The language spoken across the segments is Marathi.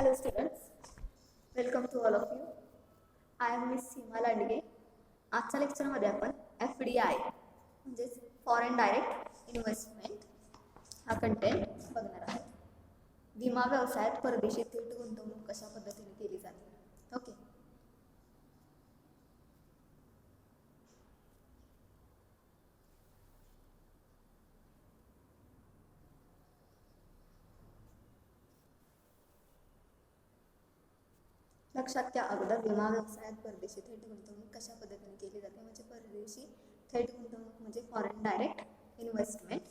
Hello students, welcome to all of you. I am Miss सीमा लांडगे. आजच्या लेक्चरमध्ये आपण FDI म्हणजेच फॉरेन डायरेक्ट इन्व्हेस्टमेंट हा कंटेंट बघणार आहोत. विमा व्यवसायात परदेशी थेट गुंतवणूक कशा पद्धतीने केली जाते. ओके. लक्षात घ्या अगोदर विमा व्यवसायात परदेशी थेट गुंतवणूक कशा पद्धतीने केली जाते म्हणजे परदेशी थेट गुंतवणूक म्हणजे फॉरेन डायरेक्ट इन्व्हेस्टमेंट.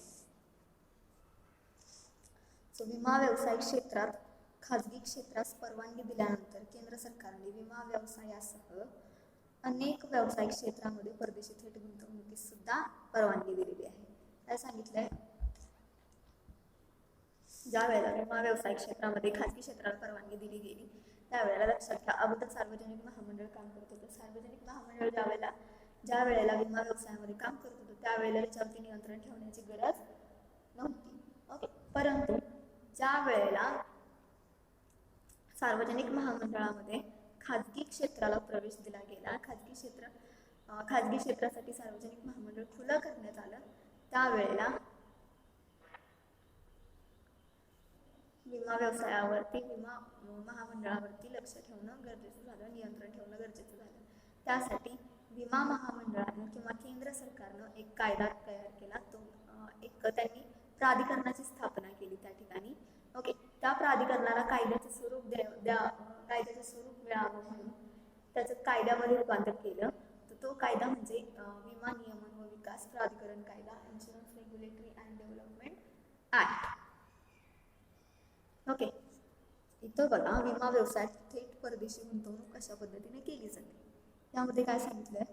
सो विमा व्यवसाय क्षेत्रात खाजगी क्षेत्रास परवानगी दिल्यानंतर केंद्र सरकारने विमा व्यवसायासह अनेक व्यावसायिक क्षेत्रामध्ये परदेशी थेट गुंतवणुकीस सुद्धा परवानगी दिलेली आहे. काय सांगितलंय, ज्या वेळेला विमा व्यवसाय क्षेत्रामध्ये खाजगी क्षेत्राला परवानगी दिली गेली त्यावेळेला लक्षात घ्या अगोदर सार्वजनिक महामंडळ काम करत होतं. सार्वजनिक महामंडळ ज्या वेळेला विमा व्यवसायामध्ये काम करत होतं त्यावेळेला त्याच्यावरती नियंत्रण ठेवण्याची गरज नव्हती. ओके. परंतु ज्या वेळेला सार्वजनिक महामंडळामध्ये खाजगी क्षेत्राला प्रवेश दिला गेला, खाजगी क्षेत्रासाठी सार्वजनिक महामंडळ खुलं करण्यात आलं, त्यावेळेला विमा व्यवसायावरती विमा महामंडळावरती लक्ष ठेवणं गरजेचं झालं, नियंत्रण ठेवणं गरजेचं झालं. त्यासाठी विमा महामंडळानं किंवा केंद्र सरकारनं एक कायदा तयार केला. तो त्यांनी प्राधिकरणाची स्थापना केली त्या ठिकाणी. ओके. त्या प्राधिकरणाला कायद्याचं स्वरूप मिळावं म्हणून त्याचं कायद्यामध्ये रूपांतर केलं. तर तो कायदा म्हणजे विमा नियमन व विकास प्राधिकरण कायदा, insurance regulatory and development act. Okay. इथं बघा विमा व्यवसायात थेट परदेशी गुंतवणूक कशा पद्धतीने केली जाते. यामध्ये काय सांगितलंय,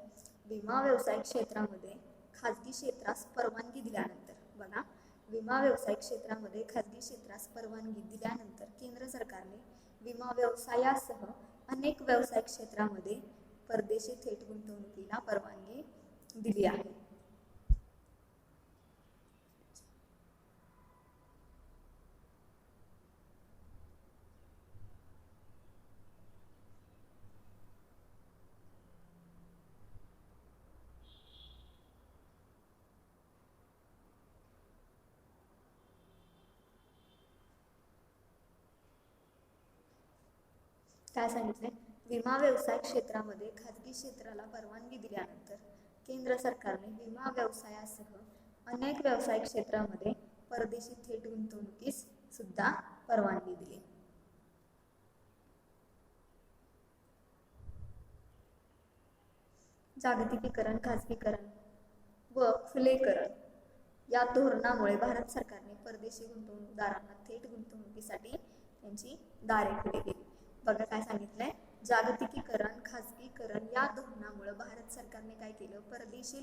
विमा व्यवसाय क्षेत्रामध्ये खाजगी क्षेत्रास परवानगी दिल्यानंतर बघा विमा व्यवसाय क्षेत्रामध्ये खाजगी क्षेत्रास परवानगी दिल्यानंतर केंद्र सरकारने विमा व्यवसायासह अनेक व्यावसायिक क्षेत्रामध्ये परदेशी थेट गुंतवणुकीला परवानगी दिली आहे. काय सांगितले, विमा व्यवसाय क्षेत्रामध्ये खाजगी क्षेत्राला परवानगी दिल्यानंतर केंद्र सरकारने विमा व्यवसायासह अनेक व्यावसायिक क्षेत्रामध्ये परदेशी थेट गुंतवणुकीस सुद्धा परवानगी दिली. जागतिकीकरण, खाजगीकरण व खुलेकरण या धोरणामुळे भारत सरकारने परदेशी गुंतवणूकदारांना थेट गुंतवणुकीसाठी त्यांची दारे खुली केली. बघा काय सांगितलंय, जागतिकीकरण, खाजगीकरण या धोरणामुळे भारत सरकारने काय केलं, परदेशी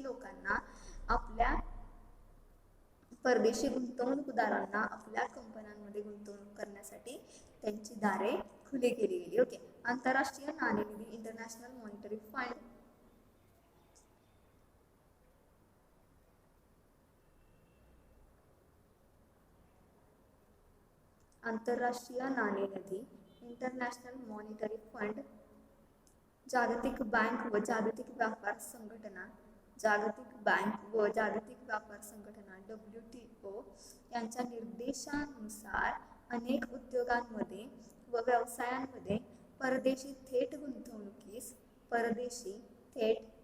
गुंतवणूकदारांना आपल्या कंपन्यांमध्ये गुंतवणूक करण्यासाठी त्यांची दारे खुली केली गेली. ओके. आंतरराष्ट्रीय नाणेनिधी, इंटरनॅशनल मॉनिटरी फंड, आंतरराष्ट्रीय नाणेनिधी, इंटरनॅशनल मॉनिटरी फंड, जागतिक बँक व जागतिक व्यापार संघटना, WTO यांच्या निर्देशानुसार अनेक उद्योगांमध्ये व व्यवसायांमध्ये परदेशी थेट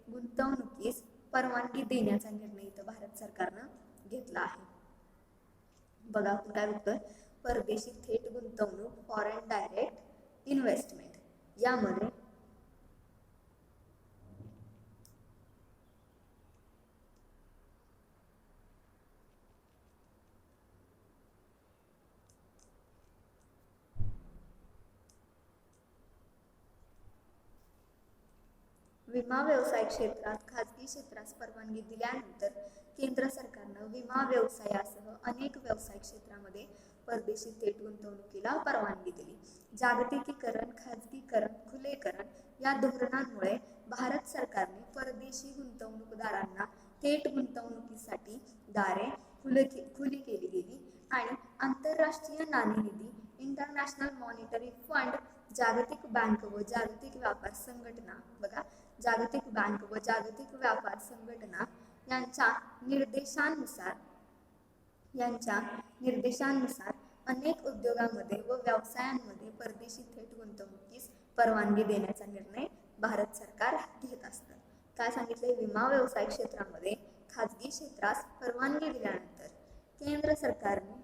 गुंतवणुकीस परवानगी देण्याचा निर्णय इथं भारत सरकारनं घेतला आहे. बघा काय बघतोय, परदेशी थेट गुंतवणूक फॉरेन डायरेक्ट इन्व्हेस्टमेंट यामध्ये विमा व्यवसाय क्षेत्रात खाजगी क्षेत्रास परवानगी दिल्यानंतर केंद्र सरकारनं विमा व्यवसायासह अनेक व्यावसायिक क्षेत्रामध्ये परदेशी थेट गुंतवणुकीला परवानगी दिली. जागतिकीकरण, खाजगीकरण, खुलेकरण या धोरणांमुळे भारत सरकारने परदेशी गुंतवणूकदारांना थेट गुंतवणुकीसाठी दारे खुली केली गेली आणि आंतरराष्ट्रीय नाणेनिधी, इंटरनॅशनल मॉनिटरी फंड, जागतिक बँक व जागतिक व्यापार संघटना, बघा जागतिक बँक व जागतिक व्यापार संघटना यांच्या निर्देशांनुसार अनेक उद्योगांमध्ये व व्यवसायांमध्ये परदेशी थेट गुंतवणुकीस परवानगी देण्याचा निर्णय भारत सरकार घेत असतं. काय सांगितले? विमा व्यवसाय क्षेत्रामध्ये खाजगी क्षेत्रास परवानगी दिल्यानंतर केंद्र सरकारने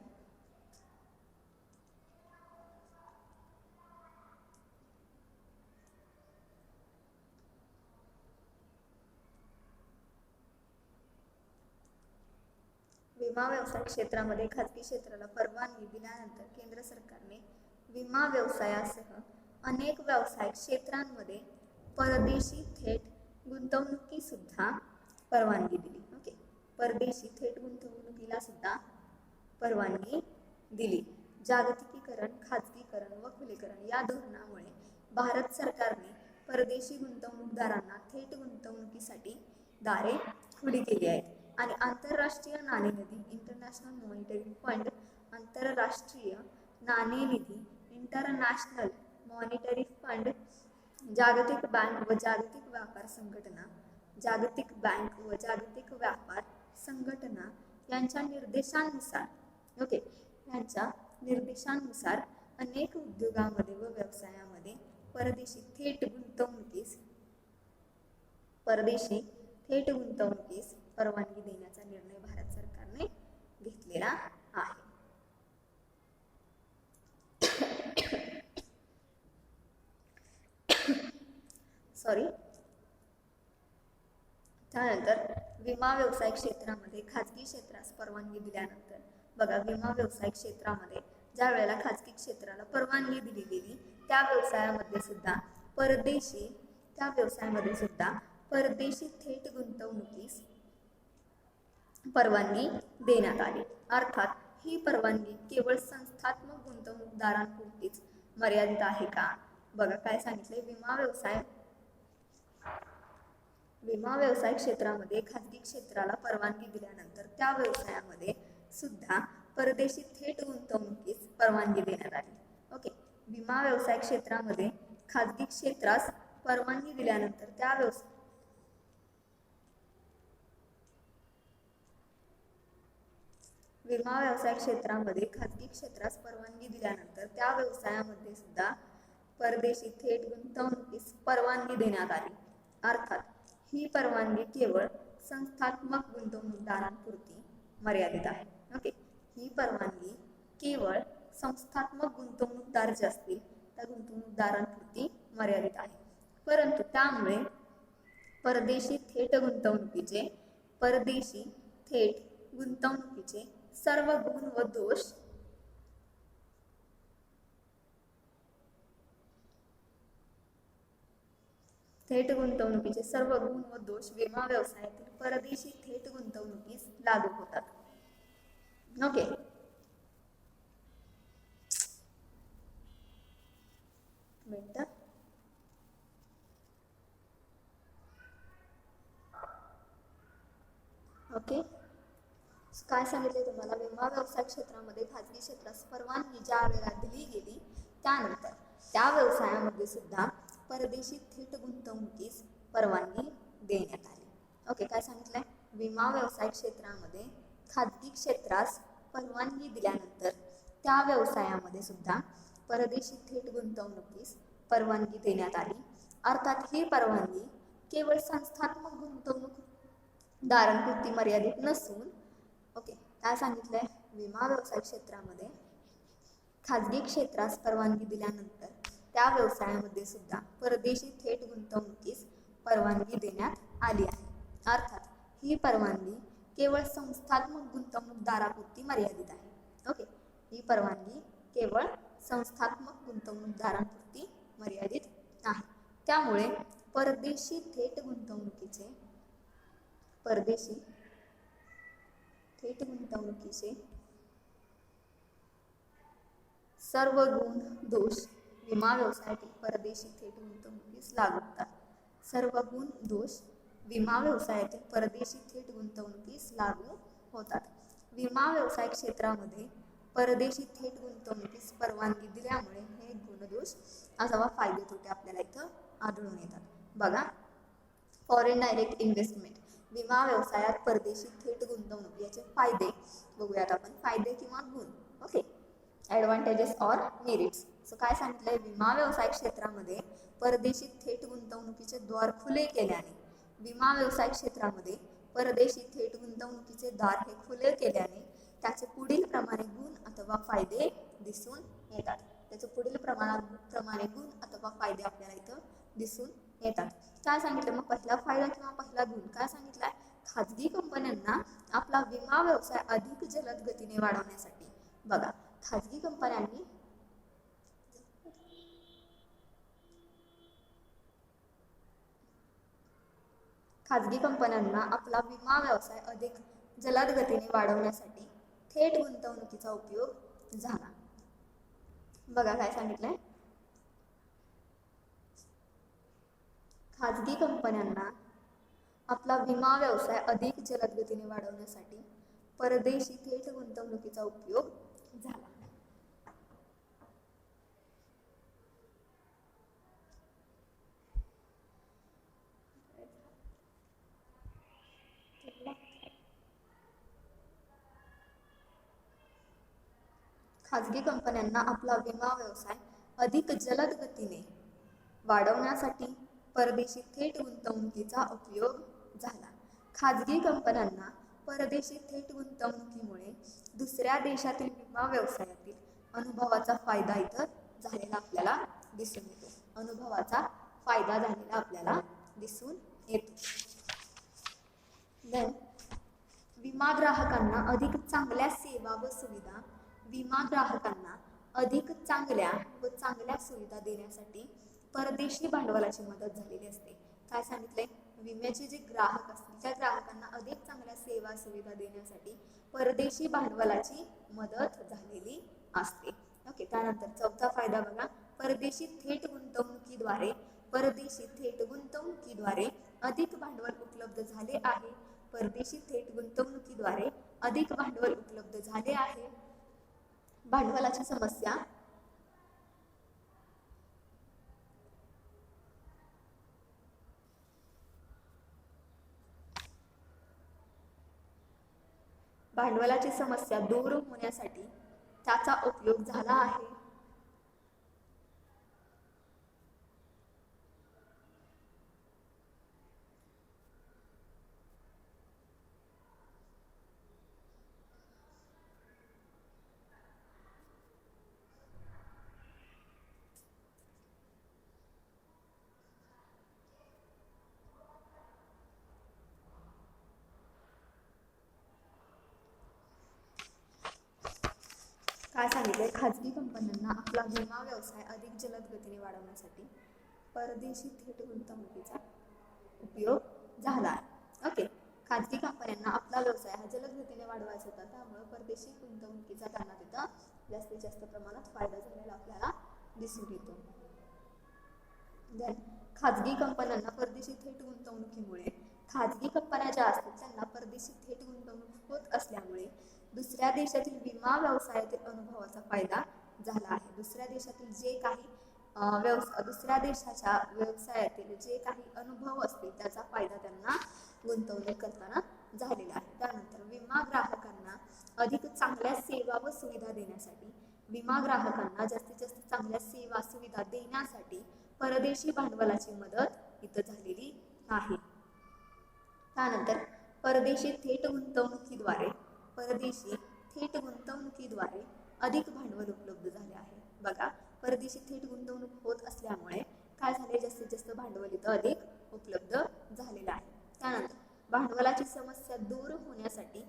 विमा व्यवसाय क्षेत्रामध्ये खाजगी क्षेत्राला परवानगी दिल्यानंतर केंद्र सरकारने विमा व्यवसायासह अनेक व्यवसाय क्षेत्रांमध्ये परदेशी थेट गुंतवणुकी सुद्धा परवानगी दिली. ओके, परदेशी थेट गुंतवणुकीला सुद्धा परवानगी दिली. जागतिकीकरण, खाजगीकरण व खुलीकरण या धोरणामुळे भारत सरकारने परदेशी गुंतवणूकदारांना थेट गुंतवणुकीसाठी दारे खुली केली आहेत आणि आंतरराष्ट्रीय नाणेनिधी इंटरनॅशनल मॉनिटरी फंड, आंतरराष्ट्रीय नाणेनिधी इंटरनॅशनल मॉनिटरी फंड, जागतिक बँक व जागतिक व्यापार संघटना, जागतिक बँक व जागतिक व्यापार संघटना यांच्या निर्देशांनुसार अनेक उद्योगांमध्ये व व्यवसायामध्ये परदेशी थेट गुंतवणुकीस परवानगी देण्याचा निर्णय भारत सरकारने घेतलेला आहे. त्यानंतर विमा व्यवसाय क्षेत्रामध्ये खाजगी क्षेत्रास परवानगी दिल्यानंतर बघा, विमा व्यवसाय क्षेत्रामध्ये ज्या वेळेला खाजगी क्षेत्राला परवानगी दिली गेली त्या व्यवसायामध्ये सुद्धा परदेशी थेट गुंतवणुकीस परवानगी देण्यात आली. अर्थात ही परवानगी केवळ संस्थात्मक गुंतवणूकदारांपुरतीच मर्यादित आहे का? बघा काय सांगितले, विमा व्यवसाय क्षेत्रामध्ये खाजगी क्षेत्राला परवानगी दिल्यानंतर त्या व्यवसायामध्ये सुद्धा परदेशी थेट गुंतवणुकीस परवानगी देण्यात आली. ओके, विमा व्यवसाय क्षेत्रामध्ये खाजगी क्षेत्रास परवानगी दिल्यानंतर त्या विमा व्यवसाय क्षेत्रामध्ये खाजगी क्षेत्रास परवानगी दिल्यानंतर त्या व्यवसायामध्ये सुद्धा परदेशी थेट गुंतवणुकीस परवानगी देण्यात आली. अर्थात ही परवानगी केवळ संस्थात्मक गुंतवणूकदारांपुरती मर्यादित आहे. ओके, ही परवानगी केवळ संस्थात्मक गुंतवणूकदार जे असतील त्या गुंतवणूकदारांपुरती मर्यादित आहे. परंतु त्यामुळे परदेशी थेट गुंतवणुकीचे सर्व गुण व दोष विमा व्यवसायातील परदेशी थेट गुंतवणुकीस लागू होतात. ओके, ओके, काय सांगितले तुम्हाला? विमा व्यवसाय क्षेत्रामध्ये खाजगी क्षेत्रास परवानगी ज्या वेळेला दिली गेली त्यानंतर त्या व्यवसायामध्ये सुद्धा परदेशी थेट गुंतवणुकीस परवानगी देण्यात आली. ओके, काय सांगितलंय? विमा व्यवसाय क्षेत्रामध्ये खाजगी क्षेत्रास परवानगी दिल्यानंतर त्या व्यवसायामध्ये सुद्धा परदेशी थेट गुंतवणुकीस परवानगी देण्यात आली. अर्थात ही परवानगी केवळ संस्थात्मक गुंतवणूकदारांपुरती मर्यादित नसून, ओके, काय सांगितलंय? विमा व्यवसाय क्षेत्रामध्ये खाजगी क्षेत्रास परवानगी दिल्यानंतर त्या व्यवसायामध्ये सुद्धा परदेशी थेट गुंतवणुकीस परवानगी देण्यात आली आहे. अर्थात ही परवानगी केवळ संस्थात्मक गुंतवणूकदारापुरती मर्यादित आहे. ओके, ही परवानगी केवळ संस्थात्मक गुंतवणूकदारांपुरती मर्यादित आहे. त्यामुळे परदेशी थेट गुंतवणुकीचे सर्व गुण दोष विमा व्यवसायातील परदेशी थेट गुंतवणुकीस लागू होतात. सर्व गुण दोष विमा व्यवसायातील परदेशी थेट गुंतवणुकीस लागू होतात. विमा व्यवसाय क्षेत्रामध्ये परदेशी थेट गुंतवणुकीस परवानगी दिल्यामुळे हे गुणदोष अथवा फायदे तोटे आपल्याला इथं आढळून येतात. बघा, फॉरेन डायरेक्ट इन्व्हेस्टमेंट, विमा व्यवसायात परदेशी थेट गुंतवणूक याचे फायदे बघूयात आपण. फायदे किंवा गुण. Okay, advantages or merits. So काय सांगितलंय, विमा व्यवसाय क्षेत्रामध्ये परदेशी थेट गुंतवणुकीचे द्वार खुले केल्याने, विमा व्यवसाय क्षेत्रामध्ये परदेशी थेट गुंतवणुकीचे दार हे खुले केल्याने त्याचे पुढील प्रमाणे गुण अथवा फायदे दिसून येतात. त्याचे पुढील प्रमाणे गुण अथवा फायदे आपल्याला इथं दिसून येतात. काय सांगितलं मग, पहिला फायदा किंवा पहिला गुण काय सांगितलाय, खाजगी कंपन्यांना आपला विमा व्यवसाय अधिक जलद गतीने वाढवण्यासाठी. बघा, खाजगी कंपन्यांनी आपला विमा व्यवसाय अधिक जलद गतीने वाढवण्यासाठी थेट गुंतवणुकीचा उपयोग झाला. बघा काय सांगितलंय, खाजगी कंपन्यांना आपला विमा व्यवसाय अधिक जलद गतीने वाढवण्यासाठी परदेशी थेट गुंतवणुकीचा उपयोग झाला. खाजगी कंपन्यांना आपला विमा व्यवसाय अधिक जलद गतीने वाढवण्यासाठी परदेशी थेट गुंतवणुकीचा उपयोग झाला. खाजगी कंपन्यांना परदेशी थेट गुंतवणुकीमुळे दुसऱ्या देशातील विमा व्यवसायातील अनुभवाचा फायदा इतर झालेला आपल्याला दिसून येतो. अनुभवाचा फायदा झालेला आपल्याला दिसून येतो. देन, विमा ग्राहकांना अधिक चांगल्या सेवा व सुविधा, विमा ग्राहकांना अधिक चांगल्या सुविधा देण्यासाठी परदेशी भांडवलाची मदत झालेली असते. काय सांगितले, विम्याचे जे ग्राहक असतील त्या ग्राहकांना अधिक चांगल्या सेवा सुविधा देण्यासाठी परदेशी भांडवलाची मदत झालेली असते. ओके, त्यानंतर चौथा फायदा बघा, परदेशी थेट गुंतवणुकीद्वारे अधिक भांडवल उपलब्ध झाले आहे. परदेशी थेट गुंतवणुकीद्वारे अधिक भांडवल उपलब्ध झाले आहे. भांडवलाची समस्या दूर होण्यासाठी त्याचा उपयोग झाला आहे. काय सांगितले, खाजगी कंपन्यांना आपला विमा व्यवसाय अधिक जलद गतीने वाढवण्यासाठी परदेशी थेट गुंतवणुकीचा उपयोग झाला आहे. ओके, खाजगी कंपन्यांना आपला व्यवसाय हा जलद गतीने वाढवायचा होता, त्यामुळे परदेशी गुंतवणुकीचा त्यांना तिथं जास्तीत जास्त प्रमाणात फायदा झालेला आपल्याला दिसून येतो. देन, खाजगी कंपन्यांना परदेशी थेट गुंतवणुकीमुळे, खाजगी कंपन्या ज्या असतील त्यांना परदेशी थेट गुंतवणूक होत असल्यामुळे दुसऱ्या देशातील विमा व्यवसायातील अनुभवाचा फायदा झाला आहे. दुसऱ्या देशातील जे काही दुसऱ्या देशाच्या व्यवसायातील जे काही अनुभव असतील त्याचा फायदा त्यांना गुंतवणूक करताना झालेला आहे. त्यानंतर, विमा ग्राहकांना अधिक चांगल्या सेवा व सुविधा देण्यासाठी, विमा ग्राहकांना जास्तीत जास्त चांगल्या सेवा सुविधा देण्यासाठी परदेशी भांडवलाची मदत इथं झालेली आहे. त्यानंतर, परदेशी थेट गुंतवणुकीद्वारे अधिक भांडवल उपलब्ध झाले आहे. बघा, परदेशी थेट गुंतवणूक होत असल्यामुळे काय झाले, जास्तीत जास्त भांडवल इथं अधिक उपलब्ध झालेलं आहे. त्यानंतर, भांडवलाची समस्या दूर होण्यासाठी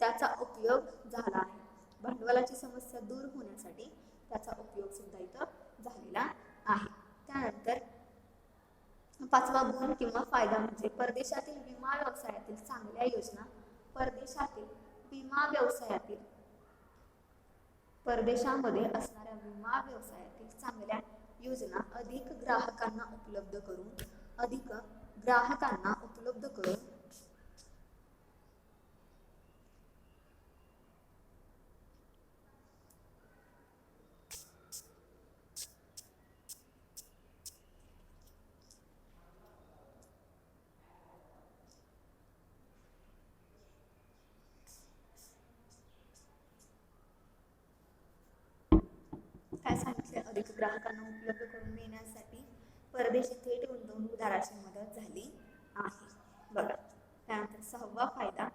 त्याचा उपयोग झाला आहे. भांडवलाची समस्या दूर होण्यासाठी त्याचा उपयोग सुद्धा इथं झालेला आहे. त्यानंतर, पाचवा गुण किंवा फायदा म्हणजे परदेशातील विमा व्यवसायातील चांगल्या योजना, परदेशामध्ये असणाऱ्या विमा व्यवसायातील चांगल्या योजना अधिक ग्राहकांना उपलब्ध करून सांगितले, अधिक ग्राहकांना उपलब्ध करून देण्यासाठी परदेशी थेट गुंतवणूकदाराची मदत झाली आहे. बघा त्यानंतर 6वा फायदा,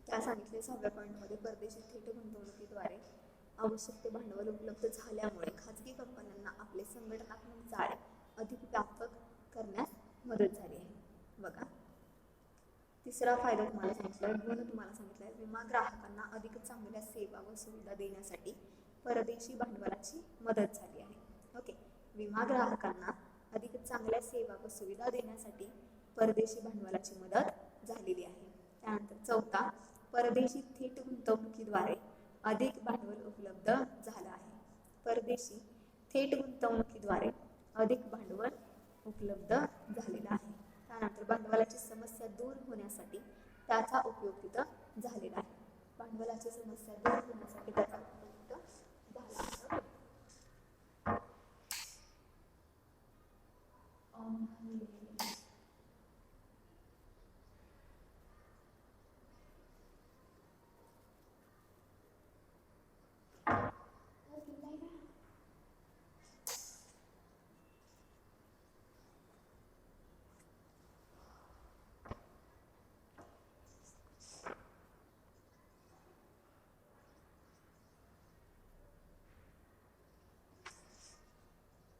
त्या सांगितले 6व्या पॉईंटमध्ये परदेशी थेट गुंतवणुकीद्वारे आवश्यक ते भांडवल उपलब्ध झाल्यामुळे खाजगी कंपन्यांना आपले संघटनात्मक जाळे अधिक व्यापक करण्यास मदत झाली आहे. बघा 3रा फायदा तुम्हाला सांगितलाय, गुण तुम्हाला सांगितलाय, विमा ग्राहकांना अधिक चांगल्या सेवा व सुविधा देण्यासाठी परदेशी भांडवलाची मदत झाली आहे. ओके, विमा ग्राहकांना अधिक चांगल्या सेवा व सुविधा देण्यासाठी परदेशी भांडवलाची मदत झालेली आहे. त्यानंतर 4था, परदेशी थेट गुंतवणुकीद्वारे अधिक भांडवल उपलब्ध झालं आहे. परदेशी थेट गुंतवणुकीद्वारे अधिक भांडवल उपलब्ध झालेलं आहे. त्यानंतर भांडवलाची समस्या दूर होण्यासाठी त्याचा उपयोग तिथं झालेला आहे. भांडवलाची समस्या दूर होण्यासाठी त्याचा उपयोग तिथं झाला.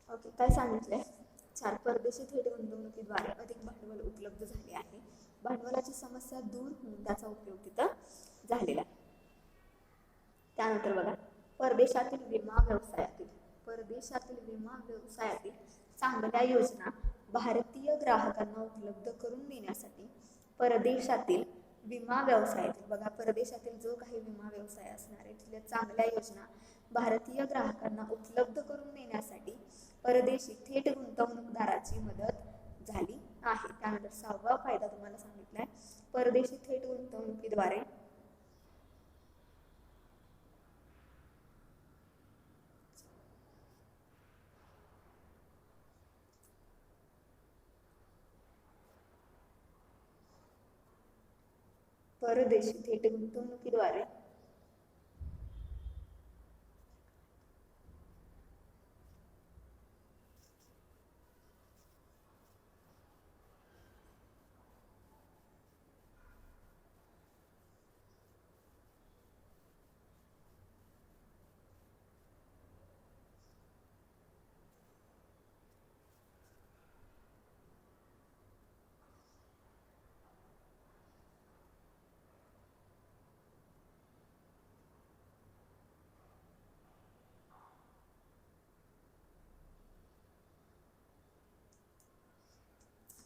ओके, काय सांगितलंय? 4, परदेशी थेट गुंतवणुकीद्वारे अधिक भांडवल उपलब्ध झाले आहे. भांडवलाची समस्या दूर होऊन त्याचा उपयोग तिथं झालेला आहे. त्यानंतर बघा, परदेशातील विमा व्यवसायातील चांगल्या योजना भारतीय ग्राहकांना उपलब्ध करून देण्यासाठी परदेशातील विमा व्यवसायातील, बघा परदेशातील जो काही विमा व्यवसाय असणार आहे तिथल्या चांगल्या योजना भारतीय ग्राहकांना उपलब्ध करून देण्यासाठी परदेशी थेट गुंतवणूकदाराची मदत झाली आहे. त्यानंतर 6वा फायदा तुम्हाला सांगितलाय, परदेशी थेट गुंतवणुकीद्वारे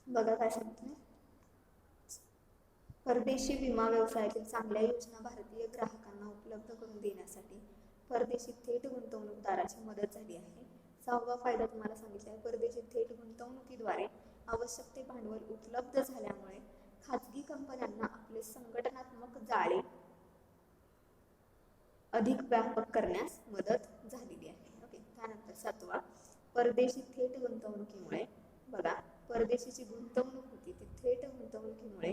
बघा काय सांगितलंय, परदेशी विमा व्यवसायातील चांगल्या योजना भारतीय ग्राहकांना उपलब्ध करून देण्यासाठी परदेशी थेट गुंतवणूकदाराची मदत झाली आहे. 6वा फायदा तुम्हाला सांगितलाय, परदेशी थेट गुंतवणुकीद्वारे आवश्यक ते भांडवल उपलब्ध झाल्यामुळे खाजगी कंपन्यांना आपले संघटनात्मक जाळे अधिक व्यापक करण्यास मदत झालेली आहे. ओके, त्यानंतर 7वा, परदेशी थेट गुंतवणुकीमुळे, बघा परदेशीची गुंतवणूक होती ती थेट गुंतवणुकीमुळे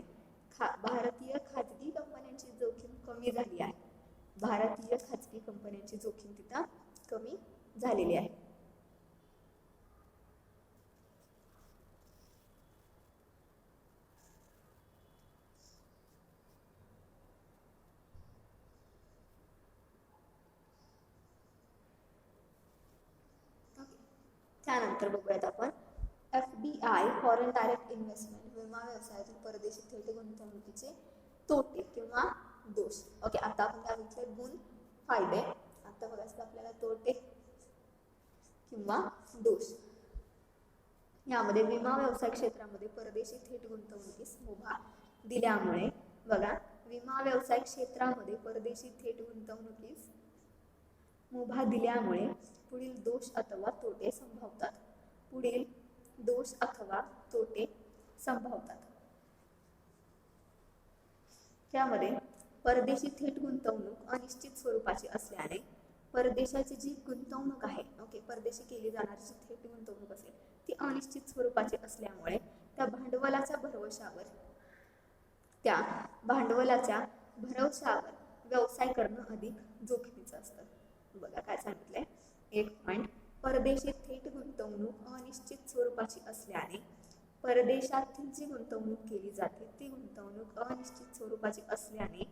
भारतीय खाजगी कंपन्यांची जोखीम कमी झाली आहे. भारतीय खाजगी कंपन्यांची जोखीम तिथं कमी झालेली आहे. त्यानंतर बघूयात आपण FDI फॉरेन डायरेक्ट इन्व्हेस्टमेंट विमा व्यवसायातील परदेशी थेट गुंतवणुकीचे तोटे किंवा दोष. ओके, आता आपण काय बघितले, गुण फायदे. आता बघायचं आपल्याला तोटे किंवा दोष. यामध्ये विमा व्यवसाय क्षेत्रामध्ये परदेशी थेट गुंतवणुकीस मुभा दिल्यामुळे, बघा विमा व्यवसाय क्षेत्रामध्ये परदेशी थेट गुंतवणुकीस मुभा दिल्यामुळे पुढील दोष अथवा तोटे संभवतात. पुढील दोष अथवा तोटे संभवतात. त्यामध्ये परदेशी थेट गुंतवणूक अनिश्चित स्वरूपाची असल्याने परदेशाची जी गुंतवणूक आहे, ओके, परदेशी केली जाणारी जी थेट गुंतवणूक असेल ती अनिश्चित स्वरूपाची असल्यामुळे त्या भांडवलाच्या भरवशावर व्यवसाय करणं अधिक जोखमीचं असतं. बघा काय सांगितलंय, एक पॉइंट, परदेशी थेट गुंतवणूक अनिश्चित स्वरूपाची असल्याने परदेशातील जी गुंतवणूक केली जाते ती गुंतवणूक अनिश्चित स्वरूपाची असल्याने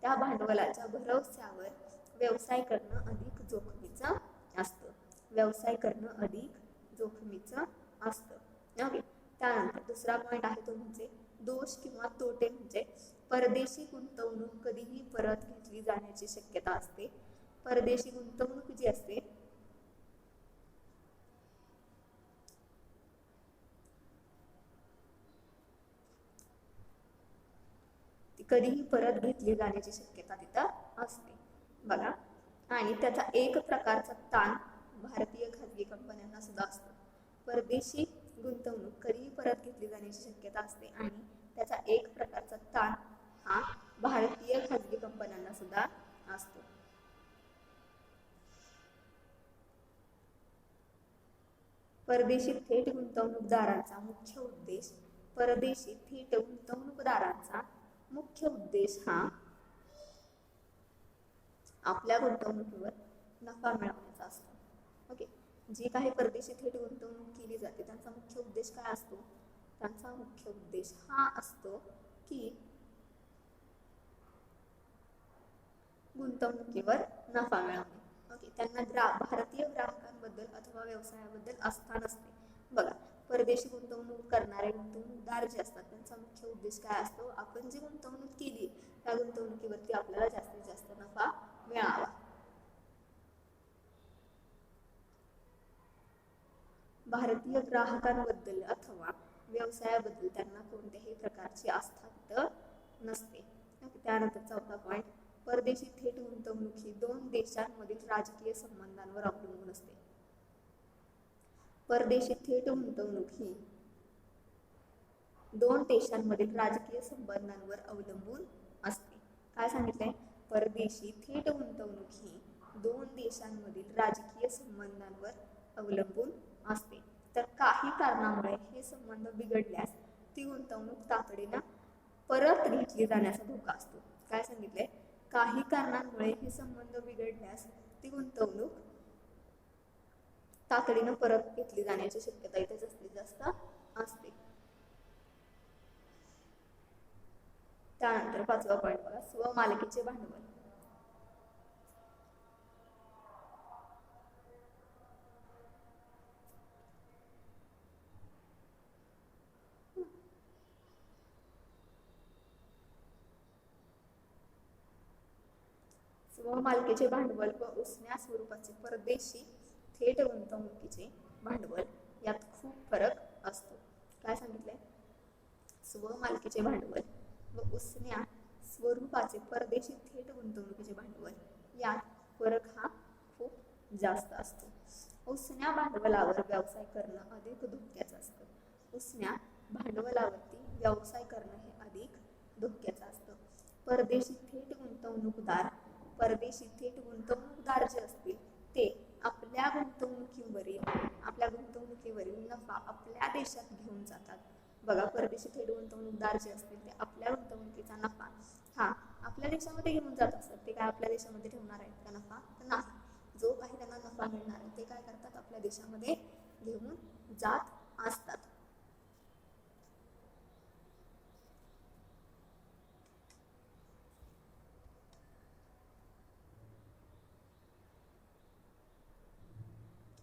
त्या भांडवलाच्या भरवशावर व्यवसाय करणं अधिक जोखमीचं असतं. व्यवसाय करणं अधिक जोखमीचं असतं. ओके, त्यानंतर दुसरा पॉइंट आहे तो म्हणजे दोष किंवा तोटे, म्हणजे परदेशी गुंतवणूक कधीही परत घेतली जाण्याची शक्यता असते. परदेशी गुंतवणूक जी असते ती कधीही परत घेतली जाण्याची शक्यता तिथं असते. बघा, आणि त्याचा एक प्रकारचा ताण भारतीय खाजगी कंपन्यांना सुद्धा असतो. परदेशी गुंतवणूक कधीही परत घेतली जाण्याची शक्यता असते आणि त्याचा एक प्रकारचा ताण हा भारतीय खाजगी कंपन्यांना सुद्धा असतो. परदेशी थेट गुंतवणूकदारांचा मुख्य उद्देश हा आपल्या गुंतवणुकीवर नफा मिळवण्याचा असतो. ओके, जी काही परदेशी थेट गुंतवणूक केली जाते त्यांचा मुख्य उद्देश काय असतो? त्यांचा मुख्य उद्देश हा असतो की गुंतवणुकीवर नफा मिळवणे. ओके, त्यांना भारतीय ग्राहकांबद्दल अथवा व्यवसायाबद्दल आस्था नसते. बघा, परदेशी गुंतवणूक करणारे गुंतवणूकदार जे असतात त्यांचा मुख्य उद्देश काय असतो? आपण जी गुंतवणूक केली त्या गुंतवणुकीवरती आपल्याला जास्तीत जास्त नफा मिळावा. भारतीय ग्राहकांबद्दल अथवा व्यवसायाबद्दल त्यांना कोणत्याही प्रकारची आस्था नसते. त्यानंतर चौथा पॉइंट, परदेशी थेट गुंतवणूक ही दोन देशांमधील राजकीय संबंधांवर अवलंबून असते. परदेशी थेट गुंतवणूक ही दोन देशांमधील राजकीय संबंधांवर अवलंबून असते. काय सांगितलंय? परदेशी थेट गुंतवणूक ही दोन देशांमधील राजकीय संबंधांवर अवलंबून असते. तर काही कारणामुळे हे संबंध बिघडल्यास ती गुंतवणूक तातडीनं परत घेतली जाण्याचा धोका असतो. काय सांगितलंय? काही कारणांमुळे हे संबंध बिघडल्यास ती गुंतवणूक तातडीनं परत घेतली जाण्याची शक्यता इथे जास्तीत जास्त असते. त्यानंतर पाचवा पॉइंट बघा, स्वमालकीचे भांडवल. स्वमालकीचे भांडवल व उसन्या स्वरूपाचे परदेशी थेट गुंतवणुकीचे भांडवल यात खूप फरक असतो. काय सांगितलंय? स्वमालकीचे भांडवल व उसन्या स्वरूपाचे परदेशी थेट गुंतवणुकीचे भांडवल यात फरक हा खूप जास्त असतो. उसन्या भांडवलावर व्यवसाय करणं अधिक धोक्याचं असतं. उसन्या भांडवलावरती व्यवसाय करणं हे अधिक धोक्याचं असतं. परदेशी थेट गुंतवणूकदार जे असतील ते आपल्या गुंतवणुकीवरील नफा आपल्या देशात घेऊन जातात. बघा, परदेशी थेट गुंतवणूकदार जे असतील ते आपल्या गुंतवणुकीचा नफा हा आपल्या देशामध्ये घेऊन जात असतात. ते काय आपल्या देशामध्ये ठेवणार आहेत का नफा? तर नाही. जो काही त्यांना नफा मिळणार आहे ते काय करतात? आपल्या देशामध्ये घेऊन जात असतात.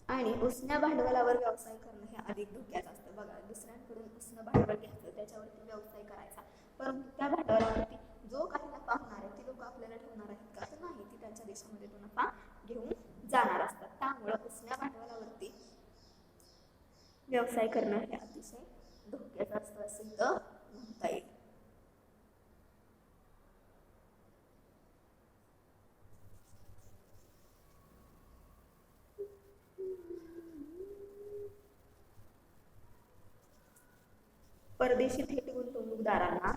आणि उसन्या भांडवलावर व्यवसाय करणं हे अधिक धोक्याचं असतं. बघा, दुसऱ्यांकडून उसनं भांडवल घ्यायचं, त्याच्यावरती व्यवसाय करायचा, परंतु त्या भांडवलावरती जो काही नफा होणार आहे ती लोक आपल्याला ठेवणार आहेत का? तर नाही, ती त्यांच्या देशामध्ये तो नफा घेऊन जाणार असतात. त्यामुळं उसन्या भांडवलावरती व्यवसाय करणं हे अतिशय धोक्याचं असतं असं इथं म्हणता येईल. परदेशी थेट गुंतवणूकदारांना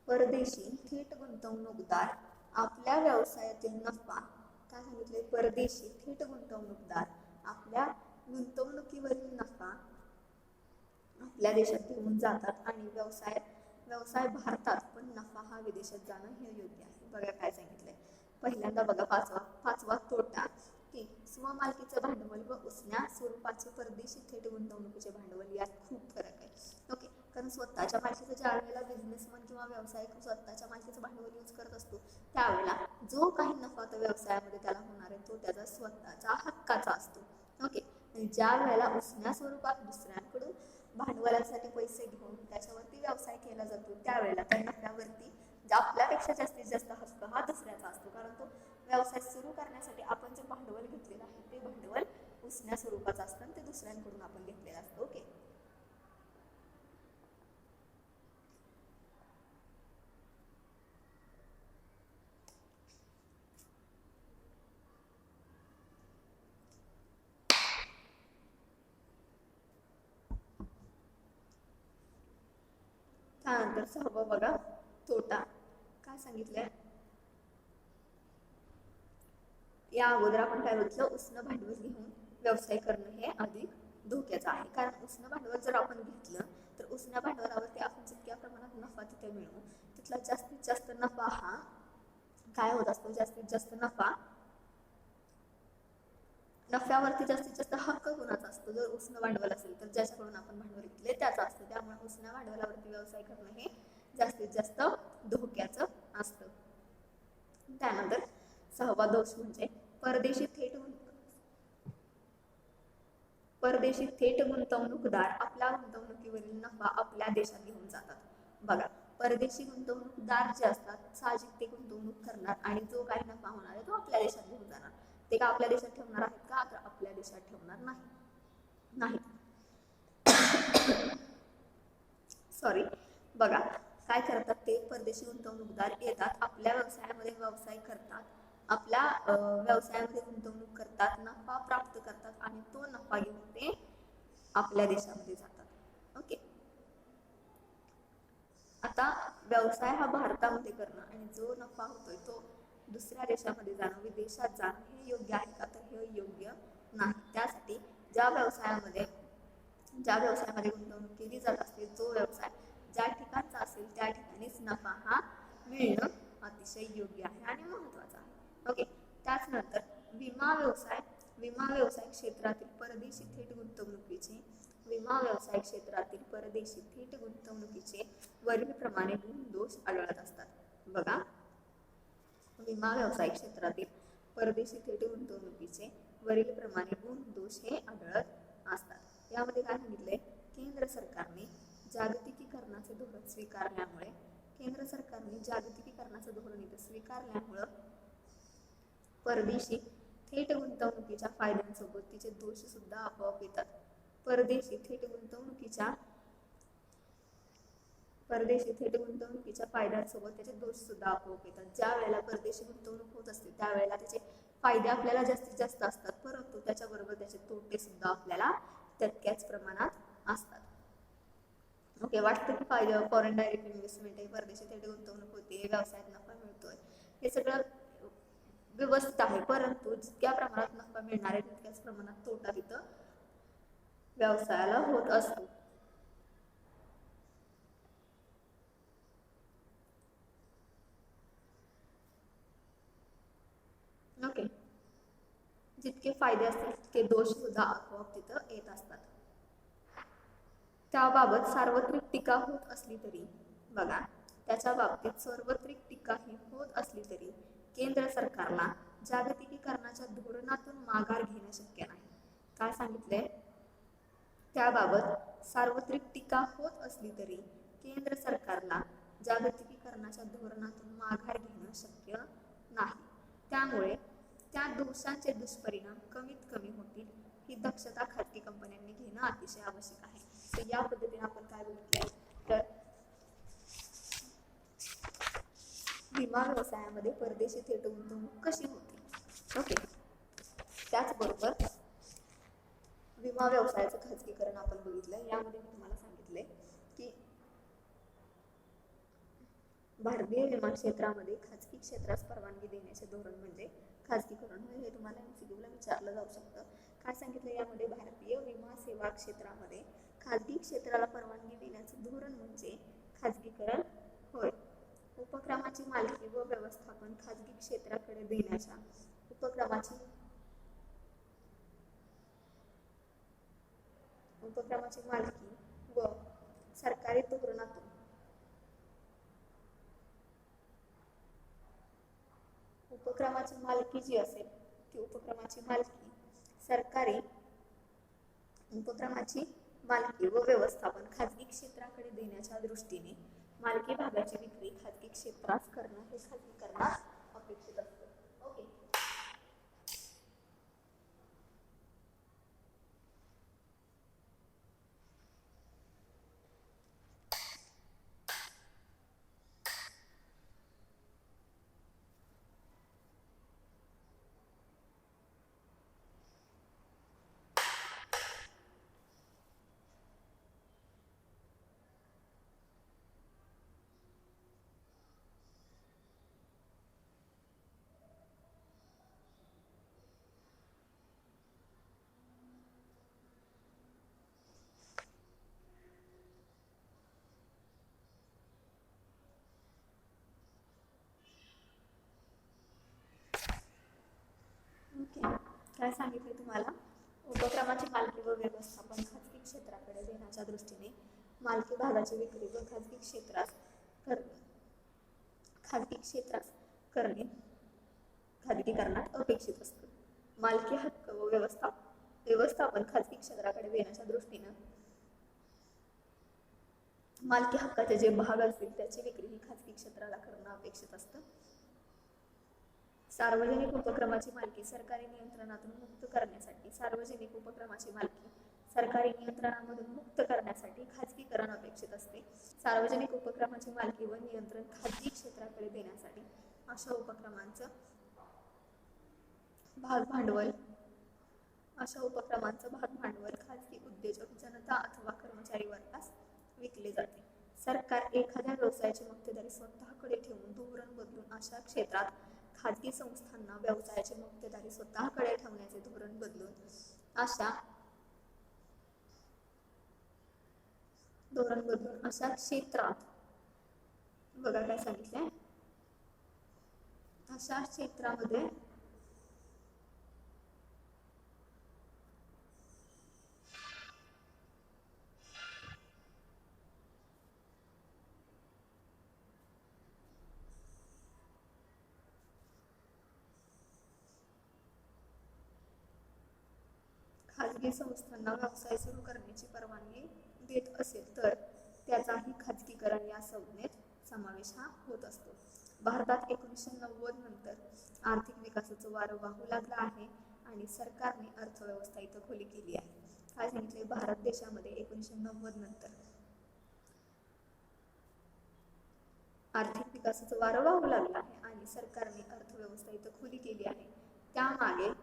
परदेशी थेट गुंतवणूकदार आपल्या व्यवसायातील नफा, काय सांगितले, परदेशी थेट गुंतवणूकदार आपल्या गुंतवणुकीवरील नफा आपल्या देशात घेऊन जातात आणि व्यवसाय भारतात पण नफा हा विदेशात जाणं हे योग्य आहे. बघा काय सांगितलंय. पहिल्यांदा बघा पाचवा तोटा की स्वमालकीचं भांडवल व उसन्या स्वरूपाचे परदेशी थेट गुंतवणुकीचे भांडवल यात खूप फरक आहे. ओके, कारण स्वतःच्या मालकीचं ज्या वेळेला बिझनेसमन किंवा व्यावसायिक स्वतःच्या मालकीचं भांडवल यूज करत असतो त्यावेळेला जो काही नफा तो व्यवसायामध्ये त्याला होणार आहे तो त्याचा स्वतःचा हक्काचा असतो. ओके, ज्या वेळेला उसन्या स्वरूपात दुसऱ्यांकडून भांडवलासाठी पैसे घेऊन त्याच्यावरती व्यवसाय केला जातो त्यावेळेला त्या नफ्यावरती आपल्यापेक्षा जास्तीत जास्त हक्क हा दुसऱ्याचा असतो, कारण तो व्यवसाय सुरू करण्यासाठी आपण जे भांडवल घेतलेलं आहे ते भांडवल उसन्या स्वरूपाचं असतं आणि ते दुसऱ्यांकडून आपण घेतलेलं असतं. ओके, त्यानंतर सहावं बघा तोटा, काय सांगितलंय, या अगोदर आपण काय बघितलं, उष्ण भांडवल घेऊन व्यवसाय करणं हे अधिक धोक्याचं आहे. कारण उष्ण भांडवल जर आपण घेतलं तर उष्ण भांडवलावरती आपण जितक्या प्रमाणात नफा तिथे मिळवू तिथला जास्तीत जास्त नफा हा काय होत असतो, जास्तीत जास्त नफ्यावरती जास्तीत जास्त हक्क कोणाचा असतो, जर उष्ण भांडवल असेल तर ज्याच्याकडून आपण भांडवल घेतले त्याचा असतो. त्यामुळे उष्ण भांडवलावरती व्यवसाय करणं हे जास्तीत जास्त धोक्याचं असतं. त्यानंतर सहावा दोष म्हणजे परदेशी थेट गुंतवणूकदार आपल्या गुंतवणुकीवरील नफा आपल्या देशात घेऊन जातात. बघा, परदेशी गुंतवणूकदार जे असतात साहजिक ते गुंतवणूक करणार आणि जो काही नफा होणार आहे तो आपल्या देशात घेऊन जाणार. ते का आपल्या देशात ठेवणार आहेत का, तर आपल्या देशात ठेवणार नाही. सॉरी, बघा काय करतात, ते परदेशी गुंतवणूकदार येतात, आपल्या व्यवसायामध्ये व्यवसाय करतात, आपल्या व्यवसायामध्ये गुंतवणूक करतात, नफा प्राप्त करतात आणि तो नफा घेऊन ते आपल्या देशामध्ये जातात. ओके, आता व्यवसाय हा भारतामध्ये करणं आणि जो नफा होतोय तो दुसऱ्या देशामध्ये जाणं, विदेशात जाणं हे योग्य आहे का, तर हे योग्य नाही. त्यासाठी ज्या व्यवसायामध्ये गुंतवणूक केली जात असते, जो व्यवसाय ज्या ठिकाणचा असेल त्या ठिकाणीच नफा हा मिळणं अतिशय योग्य आहे आणि महत्वाचं आहे. ओके, त्याचनंतर विमा व्यवसाय क्षेत्रातील परदेशी थेट गुंतवणुकीचे वरील प्रमाणे गुण दोष आढळत असतात. बघा, विमा व्यवसाय क्षेत्रातील परदेशी थेट गुंतवणुकीचे वरील प्रमाणे गुण दोष हे आढळत असतात. यामध्ये काय सांगितलंय, केंद्र सरकारने जागतिकीकरणाचे धोरण स्वीकारल्यामुळे परदेशी थेट गुंतवणुकीच्या फायद्यांसोबत तिचे दोष सुद्धा आपोआप येतात. परदेशी थेट गुंतवणुकीच्या फायद्यांसोबत त्याचे दोष सुद्धा आपोआप येतात. ज्या वेळेला परदेशी गुंतवणूक होत असते त्यावेळेला त्याचे फायदे आपल्याला जास्तीत जास्त असतात, परंतु त्याच्याबरोबर त्याचे तोटे सुद्धा आपल्याला तितक्याच प्रमाणात असतात. ओके, वाटतं की फायदे, फॉरेन डायरेक्ट इन्व्हेस्टमेंट आहे, परदेशी थेट गुंतवणूक होते, व्यवसायात नफा मिळतोय, हे सगळं व्यवस्थित आहे, परंतु जितक्या प्रमाणात नफा मिळणार आहे तितक्याच प्रमाणात तोटा तिथं व्यवसायाला होत असतो. ओके, जितके फायदे असतील तितके दोष सुद्धा आपोआप तिथं येत असतात. त्याबाबत सार्वत्रिक टीका होत असली तरी, बघा, त्याच्या बाबतीत सार्वत्रिक टीका ही होत असली तरी केंद्र सरकारला जागतिकीकरणाच्या धोरणातून माघार घेणं शक्य नाही. काय सांगितलंय, त्याबाबत सार्वत्रिक टीका होत असली तरी केंद्र सरकारला जागतिकीकरणाच्या धोरणातून माघार घेणं शक्य नाही. त्यामुळे त्या दोषांचे दुष्परिणाम कमीत कमी होतील ही दक्षता खाजगी कंपन्यांनी घेणं अतिशय आवश्यक आहे. तर या पद्धतीने आपण काय बघितलंय तर विमा व्यवसायामध्ये परदेशी थेट गुंतवणूक कशी होते. ओके, त्याचबरोबर विमा व्यवसायाचं खाजगीकरण आपण बघितलं. यामध्ये मी तुम्हाला सांगितले की भारतीय विमा क्षेत्रामध्ये खाजगी क्षेत्रास परवानगी देण्याचे धोरण म्हणजे खाजगीकरण होय. हे तुम्हाला MCQ विचारलं जाऊ शकतं. काय सांगितलं यामध्ये, भारतीय विमा सेवा क्षेत्रामध्ये खाजगी क्षेत्राला परवानगी देण्याचे धोरण म्हणजे खाजगीकरण होय. उपक्रमाची मालकी व व्यवस्थापन खाजगी क्षेत्राकडे देण्याच्या उपक्रमाची मालकी व सरकारी धोरणातून उपक्रमाची मालकी जी असेल ती उपक्रमाची मालकी सरकारी उपक्रमाची मालकी व व्यवस्थापन खाजगी क्षेत्राकडे देण्याच्या दृष्टीने मालकी भागाची विक्री खाजगी क्षेत्रास करणं हे खाजगीकरणास अपेक्षित असतं. ओके, काय सांगितले तुम्हाला, उपक्रमाची मालकी व व्यवस्थापन खाजगी क्षेत्राकडे देण्याच्या दृष्टीने मालकी भागाची विक्री व खाजगी क्षेत्रास करणे खाजगीकरणात अपेक्षित असतं. मालकी हक्क व व्यवस्थापन खाजगी क्षेत्राकडे देण्याच्या दृष्टीनं मालकी हक्काचे जे भाग असतील त्याची विक्री ही खाजगी क्षेत्राला करणं अपेक्षित असतं. सार्वजनिक उपक्रमाची मालकी सरकारी नियंत्रणातून मुक्त करण्यासाठी खाजगीकरण अपेक्षित असते. सार्वजनिक उपक्रमाची मालकी व नियंत्रण खाजगी क्षेत्राकडे देण्यासाठी अशा उपक्रमांचं भागभांडवल खाजगी उद्योजक, जनता अथवा कर्मचारी वर्गास विकले जाते. सरकार एखाद्या व्यवसायाची मक्तेदारी स्वतःकडे ठेवून धोरण बदलून अशा क्षेत्रात खाजगी संस्थांना व्यवसायाची मक्तेदारी स्वतःकडे ठेवण्याचे धोरण बदलून अशा क्षेत्रात बघा काय सांगितलंय, अशा क्षेत्रामध्ये खाजगी संस्थांना व्यवसाय सुरू करण्याची परवानगी देत असेल तर त्याचाही खाजगीकरण या संज्ञेत समावेश होत असतो. भारतात 1990 नंतर आर्थिक विकासाचं वारं वाहू लागलं आहे आणि सरकारने अर्थव्यवस्था इथं खुली केली आहे. काय सांगितले, भारत देशामध्ये 1990 नंतर आर्थिक विकासाचं वारं वाहू लागलं आहे आणि सरकारने अर्थव्यवस्था इथं खुली केली आहे. त्यामागे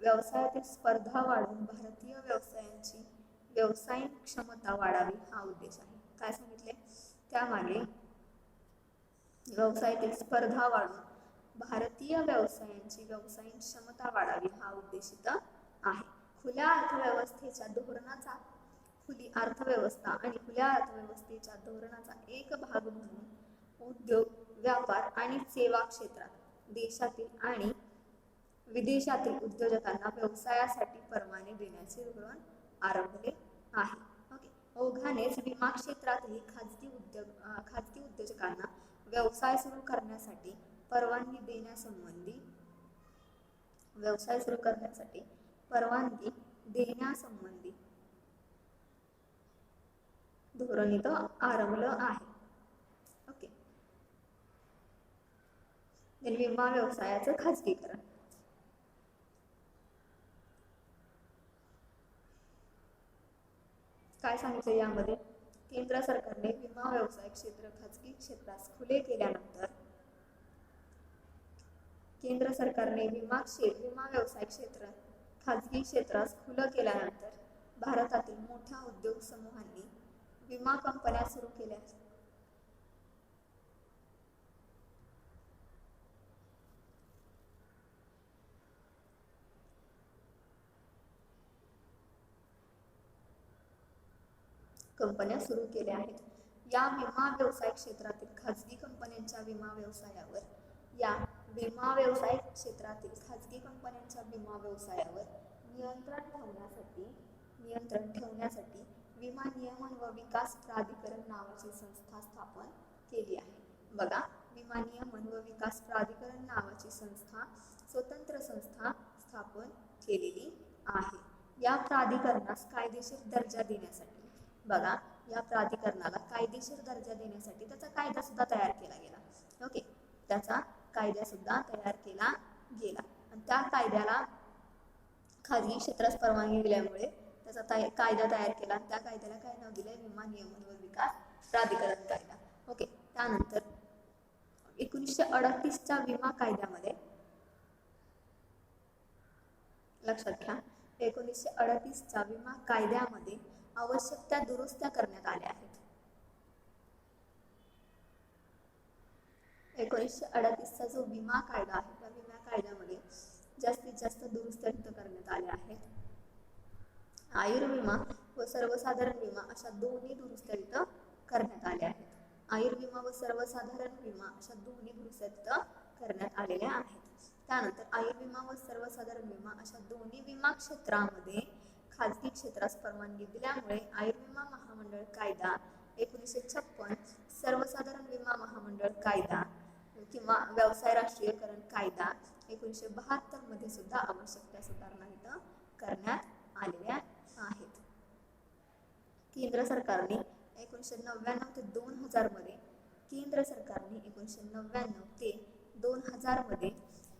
व्यवसायातील स्पर्धा वाढवून भारतीय व्यवसायांची व्यावसायिक क्षमता वाढावी हा उद्देश आहे. काय सांगितले, त्यामागे व्यवसायातील स्पर्धा वाढवून भारतीय व्यवसायांची व्यावसायिक क्षमता वाढावी हा उद्देशित आहे. खुली अर्थव्यवस्थेच्या धोरणाचा एक भाग म्हणून उद्योग, व्यापार आणि सेवा क्षेत्रात देशातील आणि विदेशातील उद्योजकांना व्यवसायासाठी परवाने देण्याचे धोरण आरंभले आहे. ओके, ओघानेच विमा क्षेत्रातही खाजगी उद्योजकांना व्यवसाय सुरू करण्यासाठी परवानगी देण्यासंबंधी धोरण इथं आरंभलं आहे. ओके, विमा व्यवसायाचं खाजगीकरण. काय सांगितलं यामध्ये? केंद्र सरकारने विमा व्यवसाय क्षेत्र खाजगी क्षेत्रास खुले केल्यानंतर केंद्र सरकारने विमा व्यवसाय क्षेत्र खाजगी क्षेत्रास खुलं केल्यानंतर भारतातील मोठ्या उद्योग समूहांनी विमा कंपन्या सुरू केल्या. कंपन्या सुरू केल्या आहेत. या विमा व्यवसाय क्षेत्रातील खाजगी कंपन्यांच्या विमा व्यवसायावर नियंत्रण ठेवण्यासाठी विमा नियमन व विकास प्राधिकरण नावाची संस्था स्थापन केली आहे. बघा, विमा नियमन व विकास प्राधिकरण नावाची स्वतंत्र संस्था स्थापन केलेली आहे. या प्राधिकरणास कायदेशीर दर्जा देण्यासाठी या प्राधिकरणाला कायदेशीर दर्जा देण्यासाठी त्याचा कायदा सुद्धा तयार केला गेला. ओके, त्याचा कायदा सुद्धा तयार केला गेला आणि त्या कायद्याला खाजगी क्षेत्रास परवानगी दिल्यामुळे त्याचा कायदा तयार केला. त्या कायद्याला काय नाव दिले? विमा नियमन व विकास प्राधिकरण कायदा. ओके, त्यानंतर 1938च्या विमा कायद्यामध्ये लक्षात घ्या, 1938च्या विमा कायद्यामध्ये आवश्यक त्या दुरुस्त्या करण्यात आल्या आहेत. 1938चा जो विमा कायदा आहे त्या विमा कायद्यामध्ये जास्तीत जास्त दुरुस्त्या करण्यात आल्या आहेत. आयुर्विमा व सर्वसाधारण विमा अशा दोन्ही दुरुस्त्या करण्यात आल्या आहेत. आयुर्विमा व सर्वसाधारण विमा अशा दोन्ही दुरुस्त्या करण्यात आलेल्या आहेत. त्यानंतर आयुर्विमा व सर्वसाधारण विमा अशा दोन्ही विमा क्षेत्रामध्ये खाजगी क्षेत्रास परवानगी दिल्यामुळे आयुर्विमा महामंडळ कायदा 1956, सर्वसाधारण विमा महामंडळ कायदा किंवा व्यवसाय राष्ट्रीयकरण कायदा 1972 मध्ये सुद्धा आवश्यक त्या सुधारणा करण्यात आलेल्या आहेत. केंद्र सरकारने 1999 ते 2000 मध्ये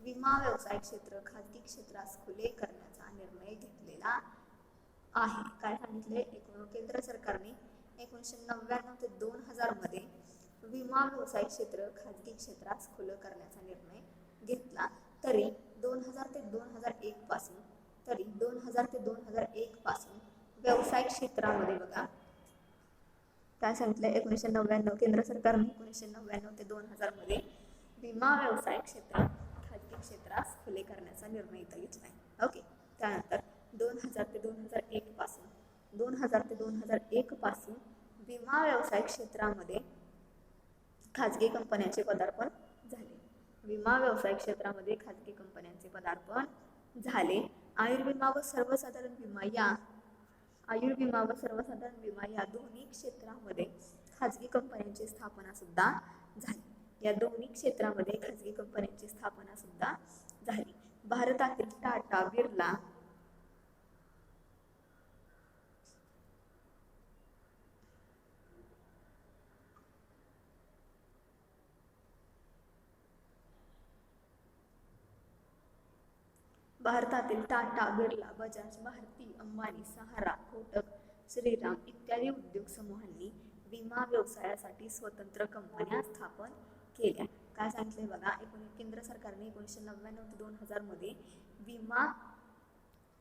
विमा व्यवसाय क्षेत्र खाजगी क्षेत्रास खुले करण्याचा निर्णय घेतलेला आहे. काय सांगितले? केंद्र सरकारने 1999 ते 2000 मध्ये विमा व्यवसाय क्षेत्र खाजगी क्षेत्रास खुलं करण्याचा निर्णय घेतला. तरी 2000 ते 2001 पासून व्यवसाय क्षेत्रामध्ये बघा काय सांगितलं? 1999 केंद्र सरकारने 1999 ते 2000 मध्ये विमा व्यवसाय क्षेत्र खाजगी क्षेत्रास खुले करण्याचा निर्णय घेतलाय. ओके, त्यानंतर 2000 ते 2001 पासून विमा व्यवसाय क्षेत्रामध्ये खाजगी कंपन्यांचे पदार्पण झाले. आयुर्विमा व सर्वसाधारण विमा या दोन्ही क्षेत्रामध्ये खाजगी कंपन्यांची स्थापना सुद्धा झाली. भारतातील टाटा, बिर्ला बजाज, भारती, अंबानी, सहारा, कोटक, श्रीराम इत्यादी उद्योग समूहांनी विमा व्यवसायासाठी स्वतंत्र कंपन्या स्थापन केल्या. काय सांगितले बघा? केंद्र सरकारने 1999 ते 2000 मध्ये विमा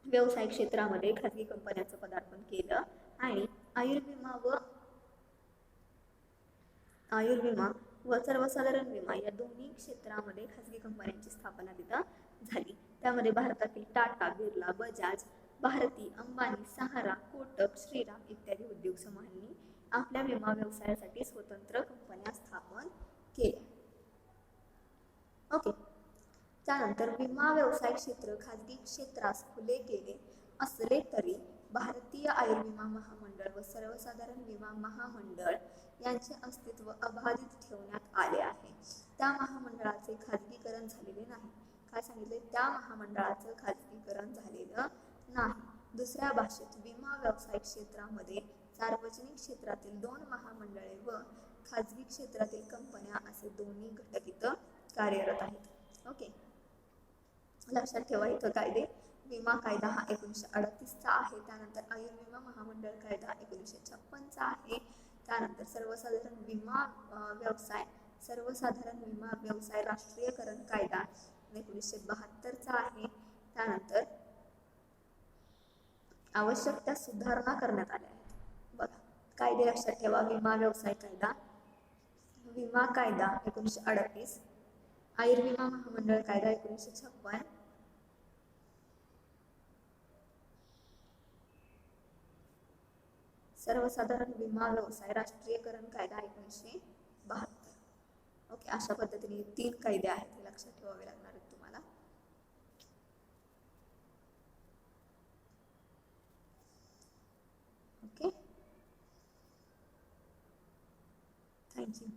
व्यवसाय क्षेत्रामध्ये खाजगी कंपन्यांचं पदार्पण केलं आणि आयुर्विमा व सर्वसाधारण विमा या दोन्ही क्षेत्रामध्ये खाजगी कंपन्यांची स्थापना तिथं झाली. त्यामध्ये भारतातील टाटा, बिर्ला, बजाज, भारती, अंबानी, सहारा, कोटक, श्रीराम इत्यादी उद्योग समूहांनी आपल्या विमा व्यवसायासाठी स्वतंत्र कंपन्या स्थापन केल्या. ओके, त्यानंतर विमा व्यवसाय क्षेत्र खाजगी क्षेत्रास खुले केले असले तरी भारतीय आयुर्विमा महामंडळ व सर्वसाधारण विमा महामंडळ यांचे अस्तित्व अबाधित ठेवण्यात आले आहे. त्या महामंडळाचे खाजगीकरण झालेले नाही. काय सांगितले? त्या महामंडळाचं खाजगीकरण झालेलं नाही. दुसऱ्या भाषेत विमा व्यवसाय क्षेत्रामध्ये सार्वजनिक क्षेत्रातील 2 महामंडळे व खाजगी क्षेत्रातील कंपन्या असे दोन्ही घटक इथं कार्यरत आहेत. ओके, लक्षात ठेवा इथं कायदे विमा कायदा हा 1938चा आहे. त्यानंतर आयुर्विमा महामंडळ कायदा 1956चा आहे. त्यानंतर सर्वसाधारण विमा व्यवसाय राष्ट्रीयकरण कायदा 1972चा आहे. त्यानंतर आवश्यक त्या सुधारणा करण्यात आल्या आहेत. बघा, कायदे लक्षात ठेवा. विमा कायदा 1938, आयुर्विमा महामंडळ कायदा 1956, सर्वसाधारण विमा व्यवसाय राष्ट्रीयकरण कायदा 1972. ओके, अशा पद्धतीने 3 कायदे आहेत, हे लक्षात ठेवावे लागणार आहेत तुम्हाला. Okay, thank you.